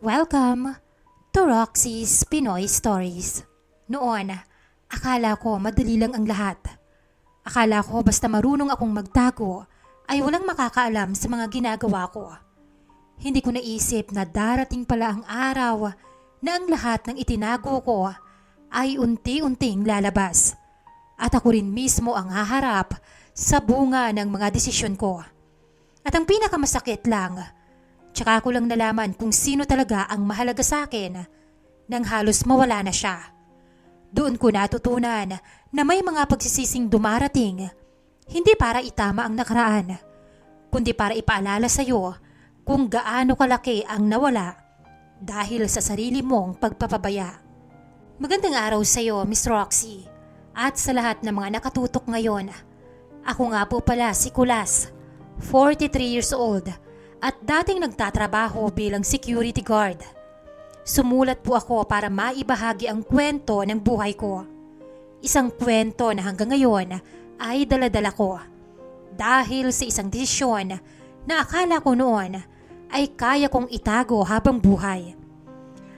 Welcome to Roxy's Pinoy Stories. Noon, akala ko madali lang ang lahat. Akala ko basta marunong akong magtago ay walang makakaalam sa mga ginagawa ko. Hindi ko naisip na darating pala ang araw na ang lahat ng itinago ko ay unti-unting lalabas. At ako rin mismo ang haharap sa bunga ng mga desisyon ko. At ang pinakamasakit lang, tsaka ko lang nalaman kung sino talaga ang mahalaga sa akin nang halos mawala na siya. Doon ko natutunan na may mga pagsisising dumarating, hindi para itama ang nakaraan, kundi para ipaalala sa iyo kung gaano kalaki ang nawala dahil sa sarili mong pagpapabaya. Magandang araw sa iyo, Miss Roxy, at sa lahat ng mga nakatutok ngayon. Ako nga po pala si Kulas, 43 years old, at dating nagtatrabaho bilang security guard. Sumulat po ako para maibahagi ang kwento ng buhay ko. Isang kwento na hanggang ngayon ay daladala ko dahil sa isang desisyon na akala ko noon ay kaya kong itago habang buhay.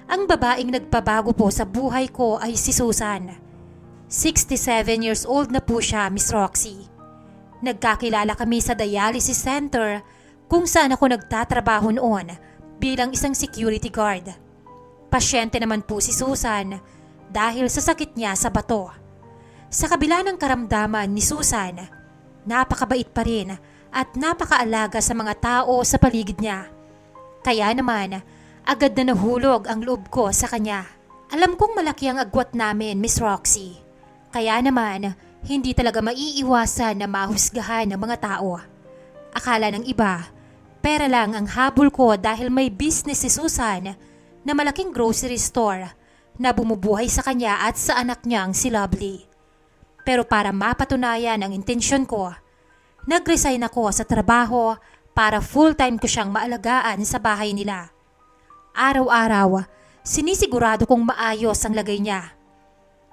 Ang babaeng nagpabago po sa buhay ko ay si Susan. 67 years old na po siya, Miss Roxy. Nagkakilala kami sa dialysis center kung saan ako nagtatrabaho noon bilang isang security guard. Pasyente naman po si Susan dahil sa sakit niya sa bato. Sa kabila ng karamdaman ni Susan, napakabait pa rin at napakaalaga sa mga tao sa paligid niya. Kaya naman, agad na nahulog ang loob ko sa kanya. Alam kong malaki ang agwat namin, Miss Roxy. Kaya naman, hindi talaga maiiwasan na mahusgahan ng mga tao. Akala ng iba, pera lang ang habol ko dahil may business si Susan na malaking grocery store na bumubuhay sa kanya at sa anak niyang si Lovely. Pero para mapatunayan ang intensyon ko, nag-resign ako sa trabaho para full-time ko siyang maalagaan sa bahay nila. Araw-araw, sinisigurado kong maayos ang lagay niya.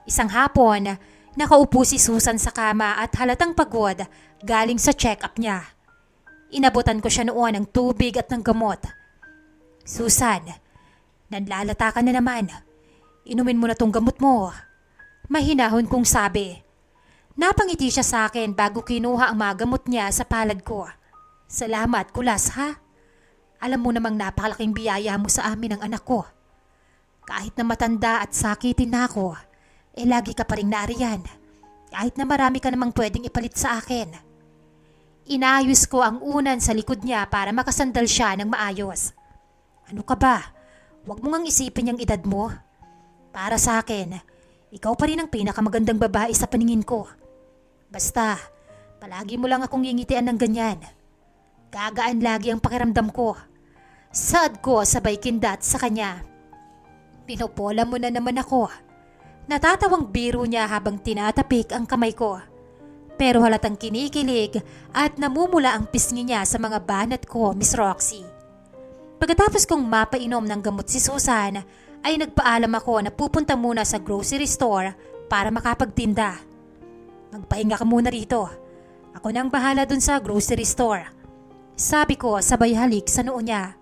Isang hapon, nakaupo si Susan sa kama at halatang pagod galing sa check-up niya. Inabutan ko siya noon ng tubig at ng gamot. Susan, nanlalata ka na naman. Inumin mo na tong gamot mo. Mahinahon kong sabi. Napangiti siya sa akin bago kinuha ang mga gamot niya sa palad ko. Salamat, Kulas, ha? Alam mo namang napakalaking biyaya mo sa amin ng anak ko. Kahit na matanda at sakitin na ako, lagi ka pa rin nariyan. Kahit na marami ka namang pwedeng ipalit sa akin. Inayos ko ang unan sa likod niya para makasandal siya ng maayos. Ano ka ba? Huwag mo ngang isipin yung edad mo. Para sa akin, ikaw pa rin ang pinakamagandang babae sa paningin ko. Basta, palagi mo lang akong ngingitian ng ganyan. Gagaan lagi ang pakiramdam ko. Saad ko sabay kindat sa kanya. Pinopola mo na naman ako. Natatawang biro niya habang tinatapik ang kamay ko. Pero halatang kinikilig at namumula ang pisngi niya sa mga banat ko, Miss Roxy. Pagkatapos kong mapainom ng gamot si Susan, ay nagpaalam ako na pupunta muna sa grocery store para makapagtinda. Magpahinga ka muna rito. Ako nang bahala dun sa grocery store. Sabi ko sabay halik sa noo niya.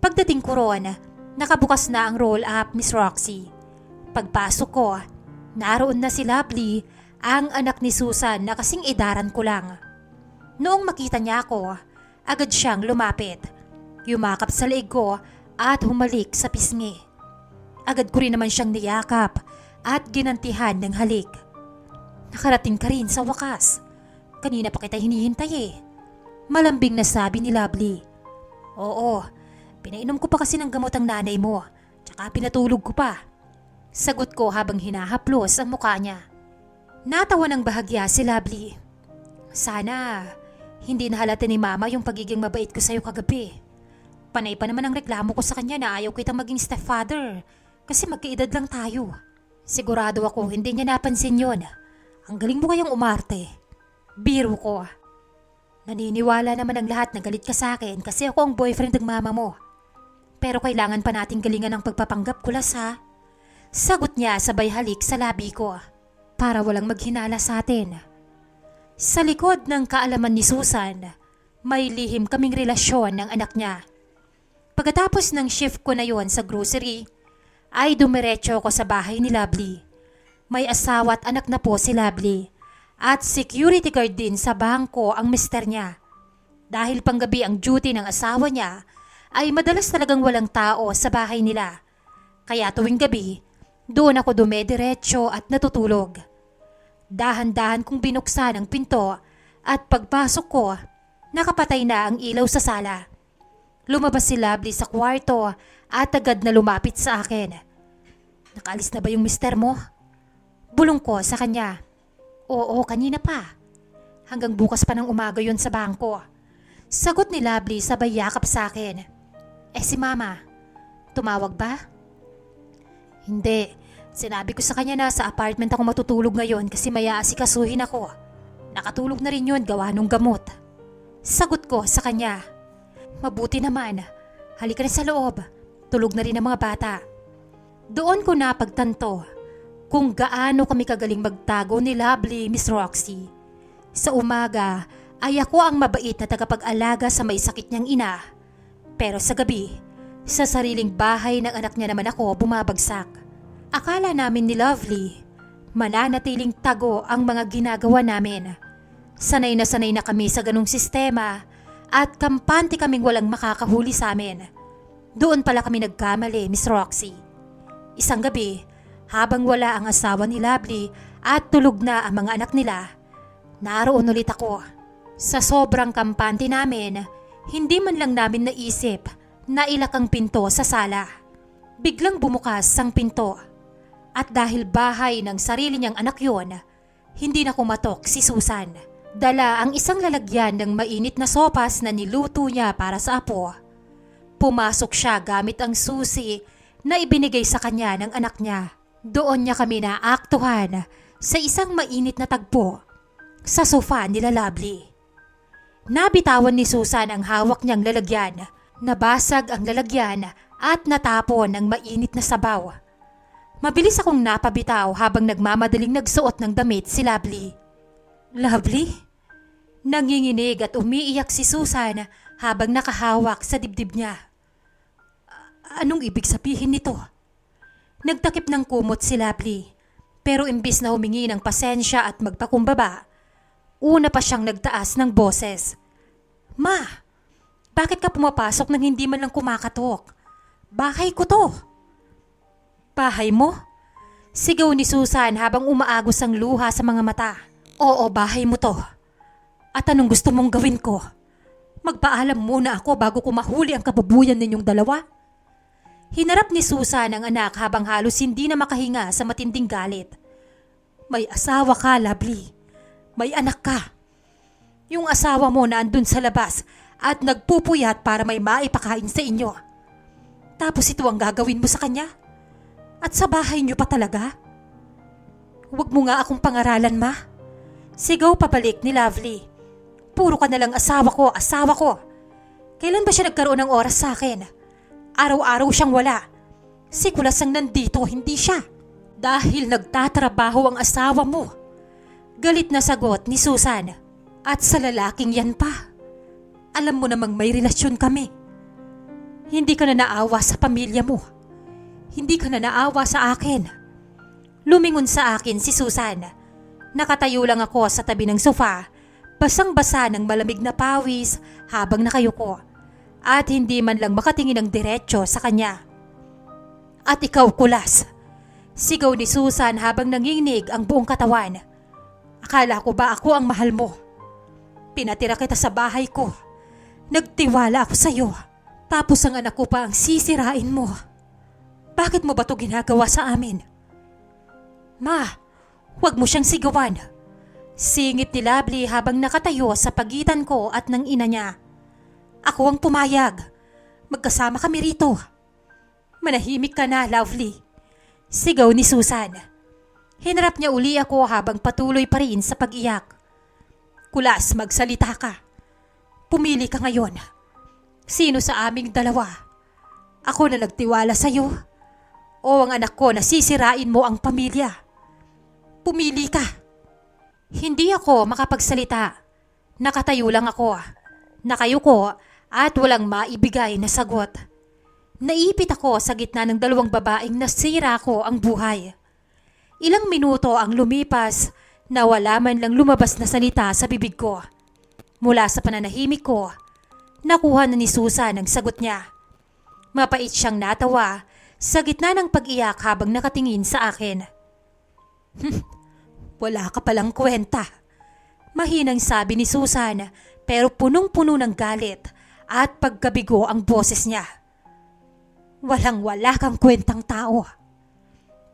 Pagdating ko roon, nakabukas na ang roll-up, Miss Roxy. Pagpasok ko, naroon na si Lovely, ang anak ni Susan na kasing edaran ko lang. Noong makita niya ako, agad siyang lumapit. Yumakap sa leeg ko at humalik sa pisngi. Agad ko rin naman siyang niyakap at ginantihan ng halik. Nakarating ka rin sa wakas. Kanina pa kita hinihintay eh. Malambing na sabi ni Lovely. Oo, pinainom ko pa kasi ng gamot ang nanay mo, tsaka pinatulog ko pa. Sagot ko habang hinahaplos ang mukha niya. Natawa ng bahagya si Lovely. Sana hindi nahalata ni Mama yung pagiging mabait ko sa'yo kagabi. Panay pa naman ang reklamo ko sa kanya na ayaw kitang maging stepfather kasi magkaedad lang tayo. Sigurado ako hindi niya napansin yon. Ang galing mo kayang umarte. Biro ko. Naniniwala naman ang lahat na galit ka sa akin kasi ako ang boyfriend ng mama mo. Pero kailangan pa nating galingan ng pagpapanggap, Kulas, ha? Sagot niya sabay halik sa labi ko para walang maghinala sa atin. Sa likod ng kaalaman ni Susan, may lihim kaming relasyon ng anak niya. Pagkatapos ng shift ko na yon sa grocery, ay dumiretso ko sa bahay ni Lovely. May asawa at anak na po si Lovely. At security guard din sa bangko ang mister niya. Dahil panggabi ang duty ng asawa niya, ay madalas talagang walang tao sa bahay nila. Kaya tuwing gabi, doon ako dumediretso at natutulog. Dahan-dahan kong binuksan ang pinto at pagpasok ko, nakapatay na ang ilaw sa sala. Lumabas si Lovely sa kwarto at agad na lumapit sa akin. Nakaalis na ba yung mister mo? Bulong ko sa kanya. Oo, kanina pa. Hanggang bukas pa ng umaga yon sa bangko. Sagot ni Lovely sabay yakap sa akin. Si mama, tumawag ba? Hindi. Sinabi ko sa kanya na sa apartment ako matutulog ngayon kasi may aasikasuhin ako. Nakatulog na rin yun gawa nung gamot. Sagot ko sa kanya. Mabuti naman. Halika na sa loob. Tulog na rin ang mga bata. Doon ko napagtanto kung gaano kami kagaling magtago ni Lovely, Miss Roxy. Sa umaga ay ako ang mabait na tagapag-alaga sa may sakit niyang ina. Pero sa gabi, sa sariling bahay ng anak niya naman ako bumabagsak. Akala namin ni Lovely, mananatiling tago ang mga ginagawa namin. Sanay na kami sa ganung sistema at kampante kaming walang makakahuli sa amin. Doon pala kami nagkamali, Miss Roxy. Isang gabi, habang wala ang asawa ni Lovely at tulog na ang mga anak nila, naroon ulit ako. Sa sobrang kampante namin, hindi man lang namin naisip na ilak ang pinto sa sala. Biglang bumukas ang pinto. At dahil bahay ng sarili niyang anak yon, hindi na kumatok si Susan. Dala ang isang lalagyan ng mainit na sopas na niluto niya para sa apo. Pumasok siya gamit ang susi na ibinigay sa kanya ng anak niya. Doon niya kami naaktuhan sa isang mainit na tagpo sa sofa nila Lovely. Nabitawan ni Susan ang hawak niyang lalagyan. Nabasag ang lalagyan at natapon ng mainit na sabaw. Mabilis akong napabitaw habang nagmamadaling nagsuot ng damit si Lovely. Lovely? Nanginginig at umiiyak si Susan habang nakahawak sa dibdib niya. Anong ibig sabihin nito? Nagtakip ng kumot si Lovely, pero imbis na humingi ng pasensya at magpakumbaba, una pa siyang nagtaas ng boses. Ma, bakit ka pumapasok nang hindi man lang kumakatok? Bahay ko to. Bahay mo? Sigaw ni Susan habang umaagos ang luha sa mga mata. Oo, bahay mo to. At anong gusto mong gawin ko? Magpaalam muna ako bago ko mahuli ang kababuyan ninyong dalawa. Hinarap ni Susan ang anak habang halos hindi na makahinga sa matinding galit. May asawa ka, Lovely. May anak ka. Yung asawa mo na andun sa labas at nagpupuyat para may maipakain sa inyo. Tapos ito ang gagawin mo sa kanya? At sa bahay niyo pa talaga? Huwag mo nga akong pangaralan, ma. Sigaw pabalik ni Lovely. Puro ka nalang asawa ko, asawa ko. Kailan ba siya nagkaroon ng oras sa akin? Araw-araw siyang wala. Si Kulas ang nandito, hindi siya. Dahil nagtatrabaho ang asawa mo. Galit na sagot ni Susan. At sa lalaking yan pa. Alam mo namang may relasyon kami. Hindi ka na naawa sa pamilya mo. Hindi ka na naawa sa akin. Lumingon sa akin si Susan. Nakatayo lang ako sa tabi ng sofa, basang-basa ng malamig na pawis habang nakayuko. At hindi man lang makatingin ng diretsyo sa kanya. At ikaw, Kulas. Sigaw ni Susan habang nanginginig ang buong katawan. Akala ko ba ako ang mahal mo? Pinatira kita sa bahay ko. Nagtiwala ako sa iyo. Tapos ang anak ko pa ang sisirain mo. Bakit mo ba ito ginagawa sa amin? Ma, huwag mo siyang sigawan. Singit ni Lovely habang nakatayo sa pagitan ko at ng ina niya. Ako ang pumayag. Magkasama kami rito. Manahimik ka na, Lovely. Sigaw ni Susan. Hinarap niya uli ako habang patuloy pa rin sa pag-iyak. Kulas, magsalita ka. Pumili ka ngayon. Sino sa aming dalawa? Ako na nagtiwala sa iyo? O ang anak ko na sisirain mo ang pamilya? Pumili ka. Hindi ako makapagsalita. Nakatayo lang ako. Nakayuko at walang maibigay na sagot. Naipit ako sa gitna ng dalawang babaeng nasira ko ang buhay. Ilang minuto ang lumipas na wala man lang lumabas na salita sa bibig ko. Mula sa pananahimik ko, nakuha na ni Susan ang sagot niya. Mapait siyang natawa sa gitna ng pag-iyak habang nakatingin sa akin. Wala ka palang kwenta. Mahinang sabi ni Susan pero punong-puno ng galit at pagkabigo ang boses niya. Walang-wala kang kwentang tao.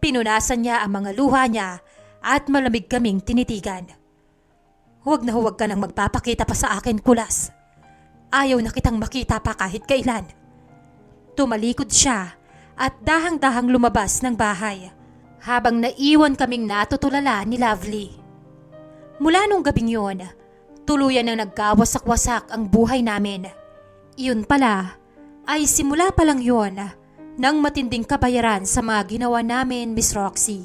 Pinunasan niya ang mga luha niya at malamig kaming tinitigan. Huwag na huwag ka nang magpapakita pa sa akin, Kulas. Ayaw na kitang makita pa kahit kailan. Tumalikod siya at dahang-dahang lumabas ng bahay habang naiwan kaming natutulala ni Lovely. Mula nung gabing yun, tuluyan na nagkawasak-wasak ang buhay namin. Iyon pala ay simula pa lang yun ng matinding kabayaran sa mga ginawa namin, Miss Roxy.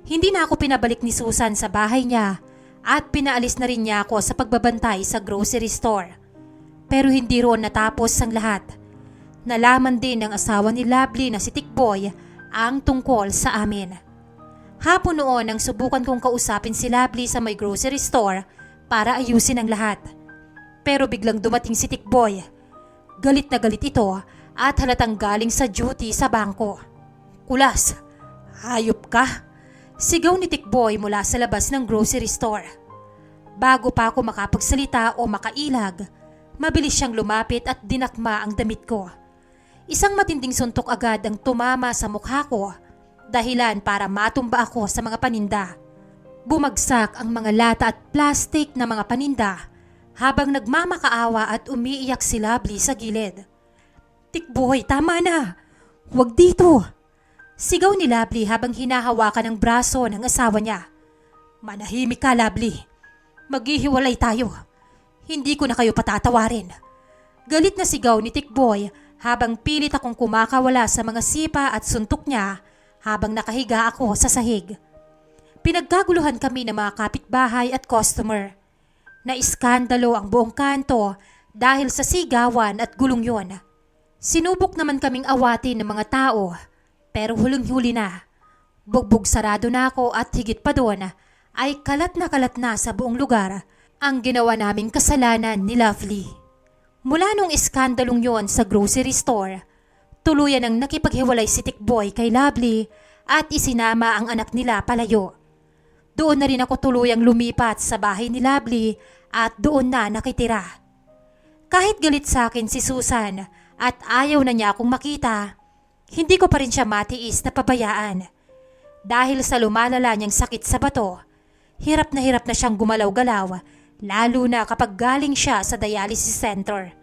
Hindi na ako pinabalik ni Susan sa bahay niya at pinaalis na rin niya ako sa pagbabantay sa grocery store. Pero hindi roon natapos ang lahat. Nalaman din ng asawa ni Lovely na si Tikboy ang tungkol sa amin. Hapon noon nang subukan kong kausapin si Lovely sa may grocery store para ayusin ang lahat. Pero biglang dumating si Tikboy. Galit na galit ito at halatang galing sa duty sa bangko. Kulas, hayop ka! Sigaw ni Tikboy mula sa labas ng grocery store. Bago pa ako makapagsalita o makailag, mabilis siyang lumapit at dinakma ang damit ko. Isang matinding suntok agad ang tumama sa mukha ko, dahilan para matumba ako sa mga paninda. Bumagsak ang mga lata at plastik na mga paninda habang nagmamakaawa at umiiyak si Lovely sa gilid. Tikboy, tama na! Huwag dito! Sigaw ni Lovely habang hinahawakan ang braso ng asawa niya. Manahimik ka, Lovely. Maghihiwalay tayo. Hindi ko na kayo patatawarin. Galit na sigaw ni Tikboy habang pilit akong kumakawala sa mga sipa at suntok niya habang nakahiga ako sa sahig. Pinagkaguluhan kami ng mga kapitbahay at customer. Naiskandalo ang buong kanto dahil sa sigawan at gulong yon. Sinubok naman kaming awatin ng mga tao pero huling-huli na. Bugbog sarado na ako at higit pa doon ay kalat na sa buong lugar ang ginawa naming kasalanan ni Lovely. Mula nung iskandalong yon sa grocery store, tuluyan ang nakipaghiwalay si Tikboy kay Lovely at isinama ang anak nila palayo. Doon na rin ako tuluyang lumipat sa bahay ni Lovely at doon na nakitira. Kahit galit sa akin si Susan at ayaw na niya akong makita, hindi ko pa rin siya matiis na pabayaan. Dahil sa lumalala niyang sakit sa bato, hirap na siyang gumalaw-galaw, lalo na kapag galing siya sa dialysis center.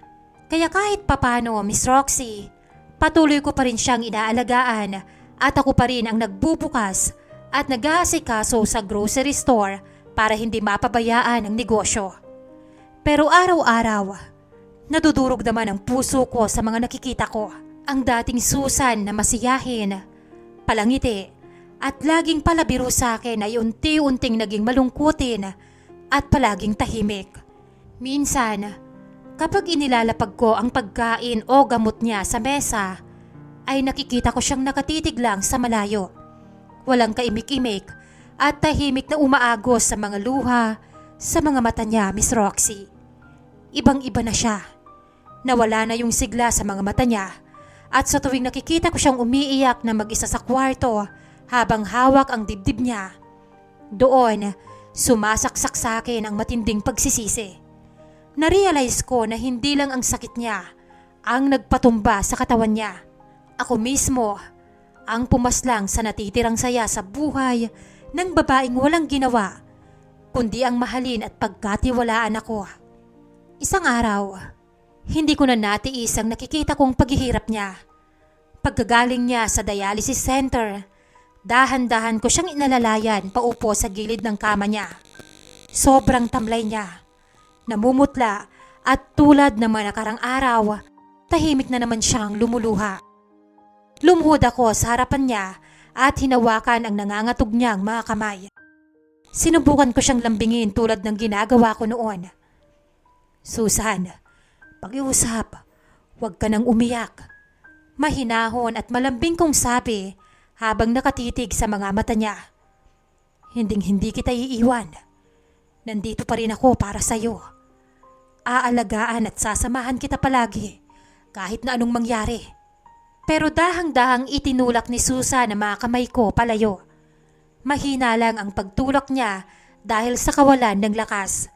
Kaya kahit papano, Miss Roxy, patuloy ko pa rin siyang inaalagaan at ako pa rin ang nagbubukas at nag-aasikaso sa grocery store para hindi mapabayaan ang negosyo. Pero araw-araw, nadudurog naman ang puso ko sa mga nakikita ko. Ang dating Susan na masiyahin, palangiti at laging palabiro sa akin ay unti-unting naging malungkutin at palaging tahimik. Minsan, kapag inilalapag ko ang pagkain o gamot niya sa mesa, ay nakikita ko siyang nakatitig lang sa malayo. Walang kaimik-imik at tahimik na umaagos sa mga luha sa mga mata niya, Miss Roxy. Ibang-iba na siya. Nawala na yung sigla sa mga mata niya. At sa tuwing nakikita ko siyang umiiyak na mag-isa sa kwarto habang hawak ang dibdib niya, doon sumasaksak sa akin ang matinding pagsisisi. Narealize ko na hindi lang ang sakit niya ang nagpatumba sa katawan niya. Ako mismo ang pumaslang sa natitirang saya sa buhay ng babaeng walang ginawa, kundi ang mahalin at pagkatiwalaan ako. Isang araw, hindi ko na natiis ang nakikita kong paghihirap niya. Pagkagaling niya sa dialysis center, dahan-dahan ko siyang inalalayan paupo sa gilid ng kama niya. Sobrang tamlay niya. Namumutla at tulad ng mga nakarang araw, tahimik na naman siyang lumuluha. Lumuhod ako sa harapan niya at hinawakan ang nangangatog niyang mga kamay. Sinubukan ko siyang lambingin tulad ng ginagawa ko noon. Susan, pag-iusap, huwag ka nang umiyak. Mahinahon at malambing kong sabi habang nakatitig sa mga mata niya. Hinding-hindi kita iiwan. Nandito pa rin ako para sa'yo. Aalagaan at sasamahan kita palagi kahit na anong mangyari. Pero dahang-dahang itinulak ni Susan ang mga kamay ko palayo. Mahina lang ang pagtulak niya dahil sa kawalan ng lakas.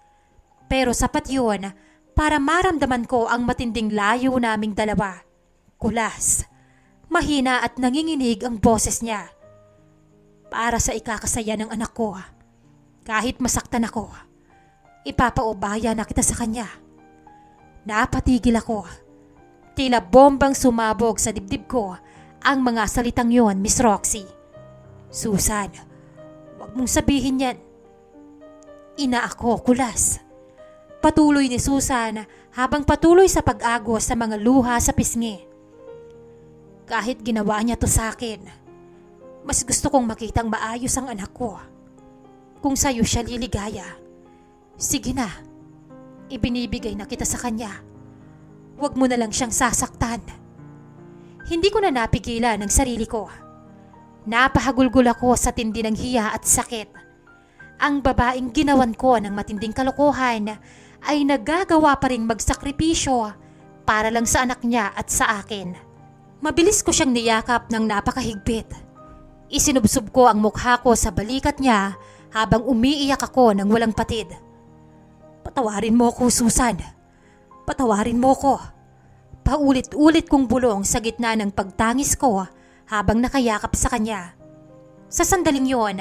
Pero sapat yun para maramdaman ko ang matinding layo naming dalawa. Kulas, mahina at nanginginig ang boses niya. Para sa ikakasaya ng anak ko, kahit masaktan ako, ipapaubaya na kita sa kanya. Napatigil ako. Tila bombang sumabog sa dibdib ko ang mga salitang yon, Miss Roxy. Susan, wag mong sabihin yan. Ina ako, kulas. Patuloy ni Susan habang patuloy sa pag-agos sa mga luha sa pisngi. Kahit ginawa niya to sa akin, mas gusto kong makitang maayos ang anak ko. Kung sa'yo siya liligaya, sige na, ibinibigay na kita sa kanya. Huwag mo na lang siyang sasaktan. Hindi ko na napigilan ang sarili ko. Napahagulgol ako sa tindi ng hiya at sakit. Ang babaeng ginawan ko ng matinding kalokohan ay nagagawa pa ring magsakripisyo para lang sa anak niya at sa akin. Mabilis ko siyang niyakap ng napakahigpit. Isinubsob ko ang mukha ko sa balikat niya habang umiiyak ako ng walang patid. Patawarin mo ko, Susan. Patawarin mo ko. Paulit-ulit kong bulong sa gitna ng pagtangis ko habang nakayakap sa kanya. Sa sandaling yon,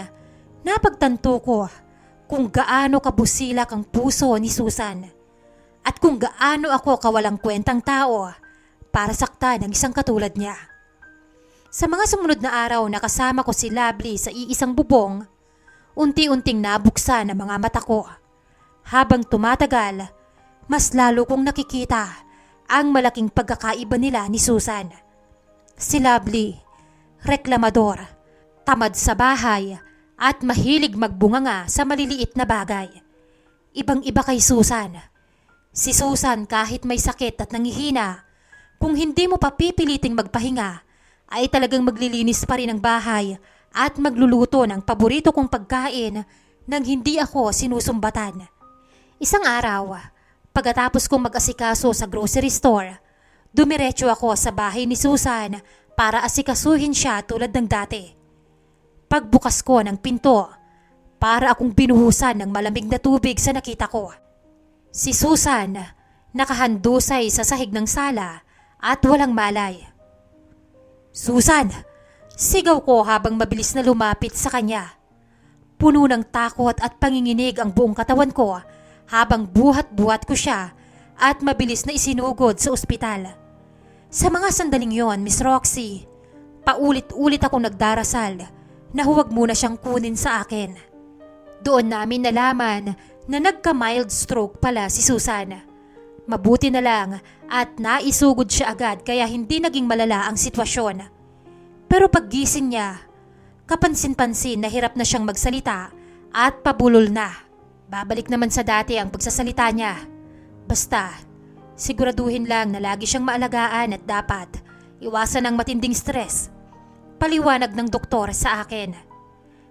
napagtanto ko kung gaano kabusilak ang puso ni Susan at kung gaano ako kawalang kwentang tao para saktan ng isang katulad niya. Sa mga sumunod na araw nakasama ko si Lovely sa iisang bubong, unti-unting nabuksan ang mga mata ko. Habang tumatagal, mas lalo kong nakikita ang malaking pagkakaiba nila ni Susan. Si Lovely, reklamador, tamad sa bahay at mahilig magbunganga sa maliliit na bagay. Ibang-iba kay Susan. Si Susan kahit may sakit at nangihina, kung hindi mo pa pipiliting magpahinga, ay talagang maglilinis pa rin ng bahay at magluluto ng paborito kong pagkain nang hindi ako sinusumbatan. Isang araw, pagkatapos kong mag-asikaso sa grocery store, dumiretso ako sa bahay ni Susan para asikasuhin siya tulad ng dati. Pagbukas ko ng pinto, para akong binuhusan ng malamig na tubig sa nakita ko. Si Susan, nakahandusay sa sahig ng sala at walang malay. Susan! Sigaw ko habang mabilis na lumapit sa kanya. Puno ng takot at panginginig ang buong katawan ko habang buhat-buhat ko siya at mabilis na isinugod sa ospital. Sa mga sandaling yon, Miss Roxy, paulit-ulit akong nagdarasal na huwag muna siyang kunin sa akin. Doon namin nalaman na nagka-mild stroke pala si Susan. Mabuti na lang at naisugod siya agad kaya hindi naging malala ang sitwasyon. Pero paggising niya, kapansin-pansin na hirap na siyang magsalita at pabulol na. Babalik naman sa dati ang pagsasalita niya. Basta, siguraduhin lang na lagi siyang maalagaan at dapat iwasan ang matinding stress. Paliwanag ng doktor sa akin.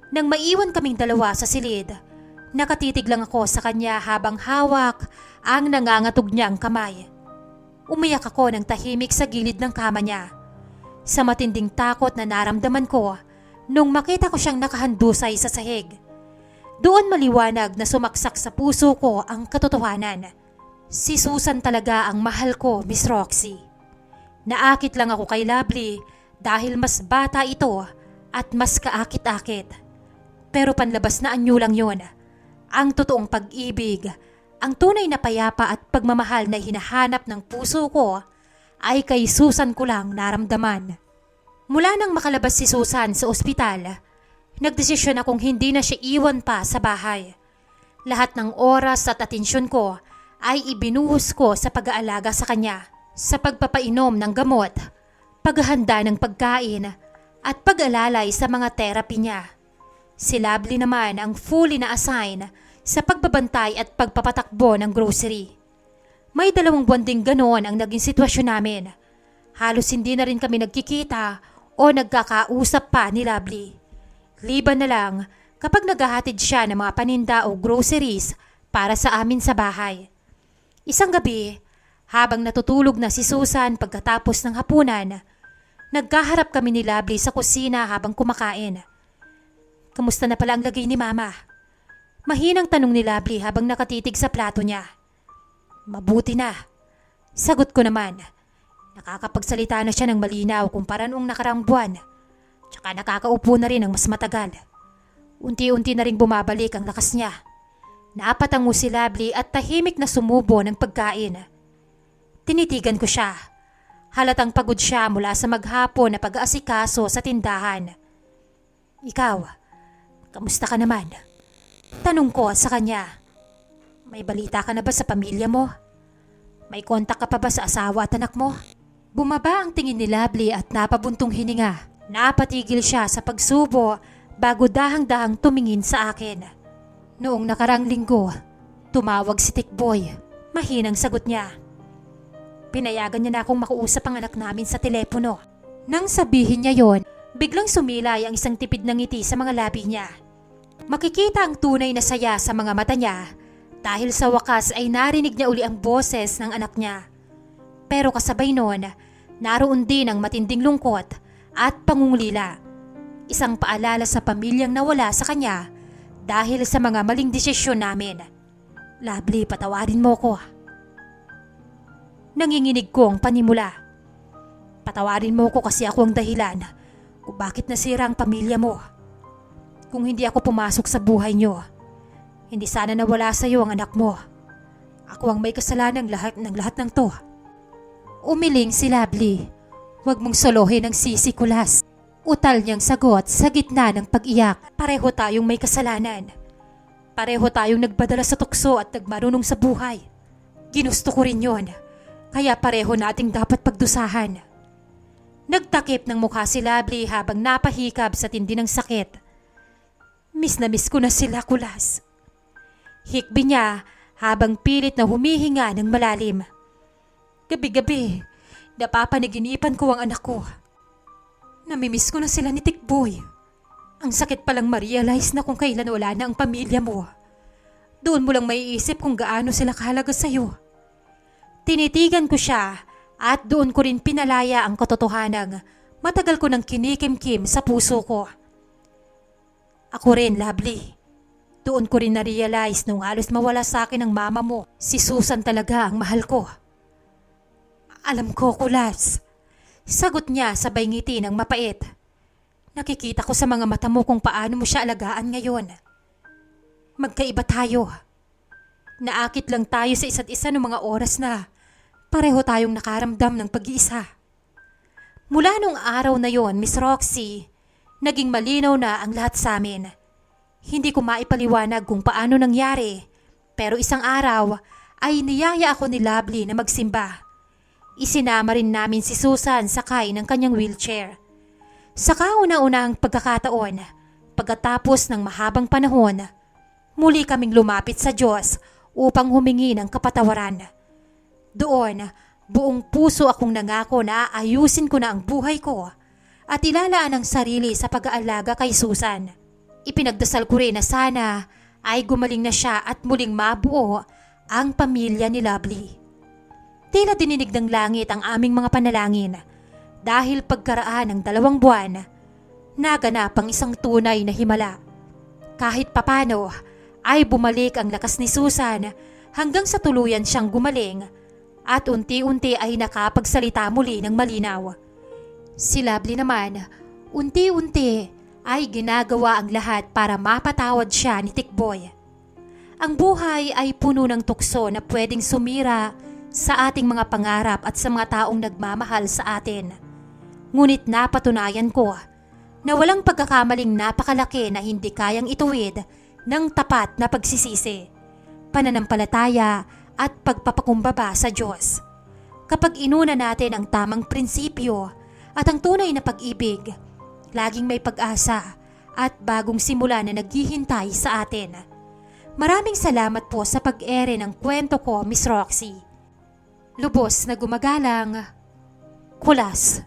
Nang maiwan kaming dalawa sa silid, nakatitig lang ako sa kanya habang hawak ang nangangatog niyang kamay. Umiyak ako ng tahimik sa gilid ng kama niya. Sa matinding takot na naramdaman ko nung makita ko siyang nakahandusay sa sahig. Doon maliwanag na sumaksak sa puso ko ang katotohanan. Si Susan talaga ang mahal ko, Miss Roxy. Naakit lang ako kay Lovely dahil mas bata ito at mas kaakit-akit. Pero panlabas na anyo lang yon. Ang totoong pag-ibig, ang tunay na payapa at pagmamahal na hinahanap ng puso ko ay kay Susan ko lang naramdaman. Mula nang makalabas si Susan sa ospital, nagdesisyon akong hindi na siya iwan pa sa bahay. Lahat ng oras at atensyon ko ay ibinuhos ko sa pag-aalaga sa kanya, sa pagpapainom ng gamot, paghahanda ng pagkain at pag-alalay sa mga therapy niya. Si Lovely naman ang fully na-assign sa pagbabantay at pagpapatakbo ng grocery. May 2 buwan ding ganoon ang naging sitwasyon namin Halos hindi na rin kami nagkikita o nagkakausap pa ni Lovely. Liban na lang kapag naghahatid siya ng mga paninda o groceries para sa amin sa bahay. Isang gabi, habang natutulog na si Susan pagkatapos ng hapunan, nagkaharap kami ni Lovely sa kusina habang kumakain. Kamusta na pala ang lagay ni Mama? Mahinang tanong ni Lovely habang nakatitig sa plato niya. Mabuti na. Sagot ko naman. Nakakapagsalita na siya ng malinaw kumpara noong nakaraang buwan. Tsaka nakakaupo na rin ng mas matagal. Unti-unti na rin bumabalik ang lakas niya. Naapatango si Lovely at tahimik na sumubo ng pagkain. Tinitigan ko siya. Halatang pagod siya mula sa maghapon na pag-aasikaso sa tindahan. Ikaw, kamusta ka naman? Tanong ko sa kanya. May balita ka na ba sa pamilya mo? May kontak ka pa ba sa asawa at anak mo? Bumaba ang tingin ni Lovely at napabuntong hininga. Napatigil siya sa pagsubo bago dahang-dahang tumingin sa akin. Noong nakarang linggo, tumawag si Tikboy. Mahinang sagot niya. Pinayagan niya na akong makuusap ang anak namin sa telepono. Nang sabihin niya yon, biglang sumilay ang isang tipid ng ngiti sa mga labi niya. Makikita ang tunay na saya sa mga mata niya dahil sa wakas ay narinig niya uli ang boses ng anak niya. Pero kasabay noon, naroon din ang matinding lungkot at pangungulila. Isang paalala sa pamilyang nawala sa kanya dahil sa mga maling desisyon namin. Lovely, patawarin mo ko. Nanginginig ko ang panimula. Patawarin mo ko kasi ako ang dahilan kung bakit nasira ang pamilya mo. Kung hindi ako pumasok sa buhay niyo, hindi sana nawala sa iyo ang anak mo. Ako ang may kasalanan ng lahat ng to. Umiling si Lovely. Huwag mong solohin ang sisi ko, Las. Utal niyang sagot sa gitna ng pag-iyak. Pareho tayong may kasalanan. Pareho tayong nagbadala sa tukso at nagmarunong sa buhay. Ginusto ko rin yon. Kaya pareho nating dapat pagdusahan. Nagtakip ng mukha si Lovely habang napahikab sa tindi ng sakit. Miss na miss ko na sila, Kulas. Hikbi niya habang pilit na humihinga ng malalim. Gabi-gabi, napapanaginipan ko ang anak ko. Namimiss ko na sila ni Tikboy. Ang sakit palang ma-realize na kung kailan wala na ang pamilya mo. Doon mo lang maiisip kung gaano sila kahalaga sa'yo. Tinitigan ko siya at doon ko rin pinalaya ang katotohanang matagal ko nang kinikimkim sa puso ko. Ako rin, Lovely. Doon ko rin na-realize nung halos mawala sa akin ang mama mo. Si Susan talaga ang mahal ko. Alam ko, Kulas. Sagot niya sabay ngiti ng mapait. Nakikita ko sa mga mata mo kung paano mo siya alagaan ngayon. Magkaiba tayo. Naakit lang tayo sa isa't isa ng mga oras na pareho tayong nakaramdam ng pag-iisa. Mula nung araw na yon, Miss Roxy, naging malinaw na ang lahat sa amin. Hindi ko maipaliwanag kung paano nangyari, pero isang araw ay niyaya ako ni Lovely na magsimba. Isinama rin namin si Susan sakay ng kanyang wheelchair. Sa kauna-unahang pagkakataon, pagkatapos ng mahabang panahon, muli kaming lumapit sa Diyos upang humingi ng kapatawaran. Doon, buong puso akong nangako na ayusin ko na ang buhay ko at ilalaan ang sarili sa pag-aalaga kay Susan. Ipinagdasal ko rin na sana ay gumaling na siya at muling mabuo ang pamilya ni Lovely. Tila dininig ng langit ang aming mga panalangin dahil pagkaraan ng 2 buwan, naganap ang isang tunay na himala. Kahit papano ay bumalik ang lakas ni Susan hanggang sa tuluyan siyang gumaling at unti-unti ay nakapagsalita muli ng malinaw. Si Lovely naman, unti-unti ay ginagawa ang lahat para mapatawad siya ni Tikboy. Ang buhay ay puno ng tukso na pwedeng sumira sa ating mga pangarap at sa mga taong nagmamahal sa atin. Ngunit napatunayan ko na walang pagkakamaling napakalaki na hindi kayang ituwid ng tapat na pagsisisi, pananampalataya at pagpapakumbaba sa Diyos. Kapag inuna natin ang tamang prinsipyo at ang tunay na pag-ibig, laging may pag-asa at bagong simula na naghihintay sa atin. Maraming salamat po sa pag-ere ng kwento ko, Miss Roxy. Lubos na gumagalang, Kulas.